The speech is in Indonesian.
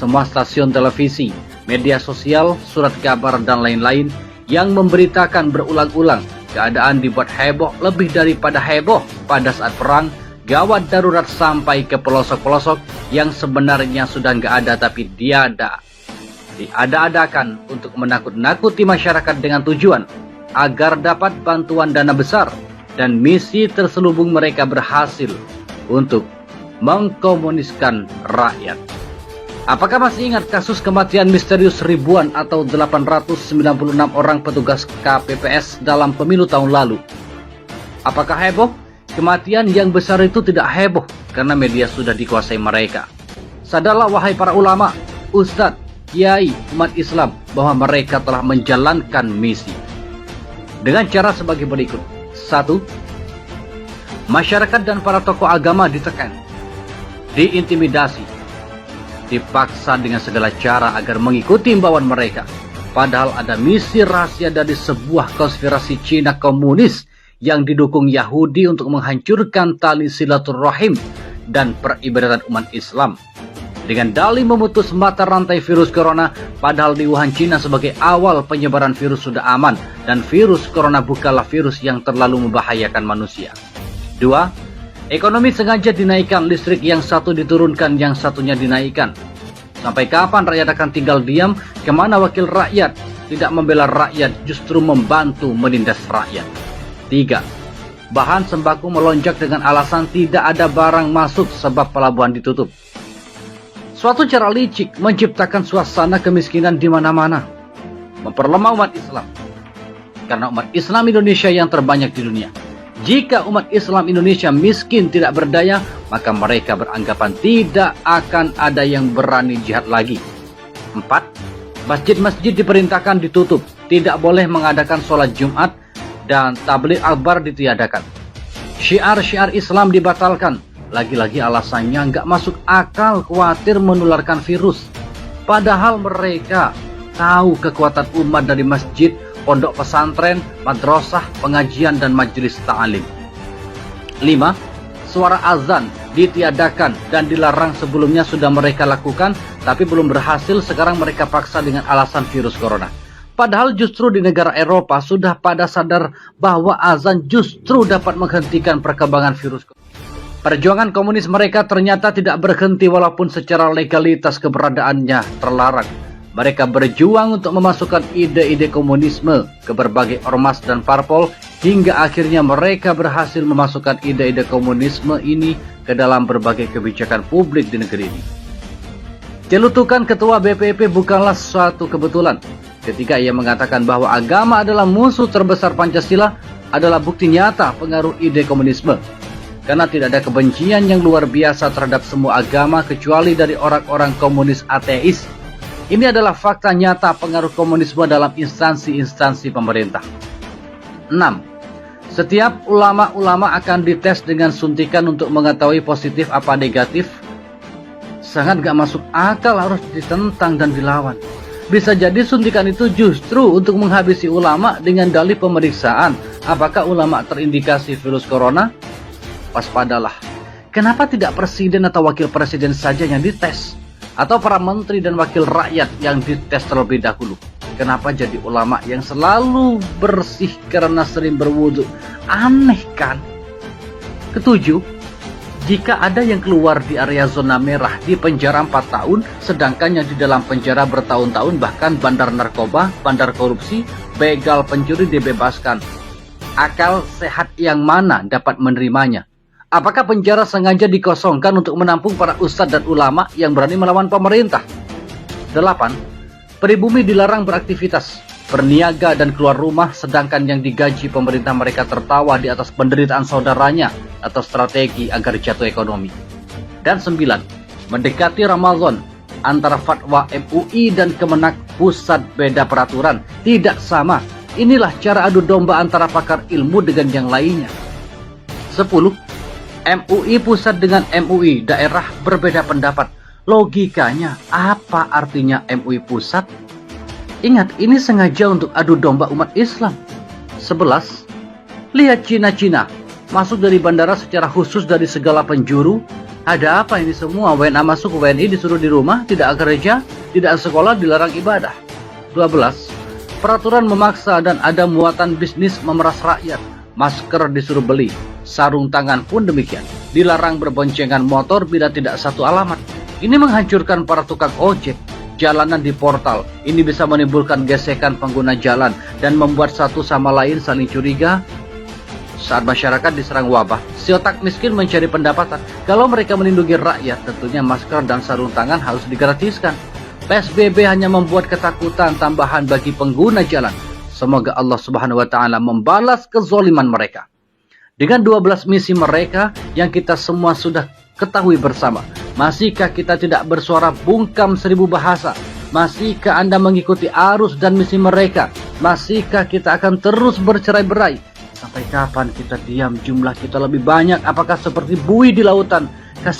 Semua stasiun televisi, media sosial, surat kabar, dan lain-lain yang memberitakan berulang-ulang keadaan dibuat heboh lebih daripada heboh pada saat perang, gawat darurat sampai ke pelosok-pelosok yang sebenarnya sudah nggak ada tapi diada-adakan untuk menakut-nakuti masyarakat dengan tujuan agar dapat bantuan dana besar, dan misi terselubung mereka berhasil untuk mengkomuniskan rakyat. Apakah masih ingat kasus kematian misterius ribuan atau 896 orang petugas KPPS dalam pemilu tahun lalu? Apakah heboh? Kematian yang besar itu tidak heboh karena media sudah dikuasai mereka. Sadarlah wahai para ulama, ustadz, kiai, umat Islam bahwa mereka telah menjalankan misi dengan cara sebagai berikut. 1. Masyarakat dan para tokoh agama ditekan, diintimidasi, dipaksa dengan segala cara agar mengikuti imbauan mereka. Padahal ada misi rahasia dari sebuah konspirasi Cina komunis yang didukung Yahudi untuk menghancurkan tali silaturahim dan peribadatan umat Islam. Dengan dalih memutus mata rantai virus corona, padahal di Wuhan, Cina sebagai awal penyebaran virus sudah aman dan virus corona bukanlah virus yang terlalu membahayakan manusia. 2. Ekonomi sengaja dinaikkan, listrik yang satu diturunkan, yang satunya dinaikkan. Sampai kapan rakyat akan tinggal diam? Kemana wakil rakyat? Tidak membela rakyat, justru membantu menindas rakyat. 3. Bahan sembako melonjak dengan alasan tidak ada barang masuk sebab pelabuhan ditutup. Suatu cara licik menciptakan suasana kemiskinan di mana-mana, memperlemah umat Islam. Karena umat Islam Indonesia yang terbanyak di dunia. Jika umat Islam Indonesia miskin tidak berdaya, maka mereka beranggapan tidak akan ada yang berani jihad lagi. 4. Masjid-masjid diperintahkan ditutup, tidak boleh mengadakan sholat Jumat, dan tabligh akbar ditiadakan. Syiar-syiar Islam dibatalkan, lagi-lagi alasannya nggak masuk akal, khawatir menularkan virus. Padahal mereka tahu kekuatan umat dari masjid, pondok pesantren, madrasah, pengajian, dan majelis ta'lim. 5. Suara azan ditiadakan dan dilarang, sebelumnya sudah mereka lakukan, tapi belum berhasil, sekarang mereka paksa dengan alasan virus corona. Padahal justru di negara Eropa sudah pada sadar bahwa azan justru dapat menghentikan perkembangan virus corona. Perjuangan komunis mereka ternyata tidak berhenti walaupun secara legalitas keberadaannya terlarang. Mereka berjuang untuk memasukkan ide-ide komunisme ke berbagai ormas dan parpol, hingga akhirnya mereka berhasil memasukkan ide-ide komunisme ini ke dalam berbagai kebijakan publik di negeri ini. Celutukan Ketua BPIP bukanlah suatu kebetulan. Ketika ia mengatakan bahwa agama adalah musuh terbesar Pancasila, adalah bukti nyata pengaruh ide komunisme. Karena tidak ada kebencian yang luar biasa terhadap semua agama kecuali dari orang-orang komunis ateis. Ini adalah fakta nyata pengaruh komunisme dalam instansi-instansi pemerintah. 6. Setiap ulama-ulama akan dites dengan suntikan untuk mengetahui positif apa negatif. Sangat gak masuk akal, harus ditentang dan dilawan. Bisa jadi suntikan itu justru untuk menghabisi ulama dengan dalih pemeriksaan apakah ulama terindikasi virus corona. Waspadalah. Kenapa tidak presiden atau wakil presiden saja yang dites? Atau para menteri dan wakil rakyat yang dites terlebih dahulu? Kenapa jadi ulama yang selalu bersih karena sering berwudu? Aneh kan? 7. Jika ada yang keluar di area zona merah di penjara 4 tahun, sedangkan yang di dalam penjara bertahun-tahun, bahkan bandar narkoba, bandar korupsi, begal, pencuri dibebaskan. Akal sehat yang mana dapat menerimanya? Apakah penjara sengaja dikosongkan untuk menampung para ustadz dan ulama yang berani melawan pemerintah? 8. Pribumi dilarang beraktivitas, berniaga, dan keluar rumah, sedangkan yang digaji pemerintah mereka tertawa di atas penderitaan saudaranya atau strategi agar jatuh ekonomi. Dan 9. Mendekati Ramadan, antara fatwa MUI dan Kemenak pusat beda peraturan, tidak sama. Inilah cara adu domba antara pakar ilmu dengan yang lainnya. 10. MUI pusat dengan MUI daerah berbeda pendapat. Logikanya, apa artinya MUI pusat? Ingat, ini sengaja untuk adu domba umat Islam. 11. Lihat Cina-Cina, masuk dari bandara secara khusus dari segala penjuru, Ada apa ini semua? WNA masuk, WNI disuruh di rumah, tidak gereja, tidak sekolah, dilarang ibadah. 12. Peraturan memaksa dan ada muatan bisnis memeras rakyat. Masker disuruh beli, sarung tangan pun demikian. Dilarang berboncengan motor bila tidak satu alamat. Ini menghancurkan para tukang ojek. Jalanan di portal, ini bisa menimbulkan gesekan pengguna jalan dan membuat satu sama lain saling curiga. Saat masyarakat diserang wabah, si otak miskin mencari pendapatan. Kalau mereka melindungi rakyat, tentunya masker dan sarung tangan harus digratiskan. PSBB hanya membuat ketakutan tambahan bagi pengguna jalan. Semoga Allah Subhanahu wa Ta'ala membalas kezaliman mereka. Dengan 12 misi mereka yang kita semua sudah ketahui bersama, masihkah kita tidak bersuara bungkam 1000 bahasa? Masihkah Anda mengikuti arus dan misi mereka? Masihkah kita akan terus bercerai-berai? Sampai kapan kita diam? Jumlah kita lebih banyak. Apakah seperti buih di lautan? Kasihan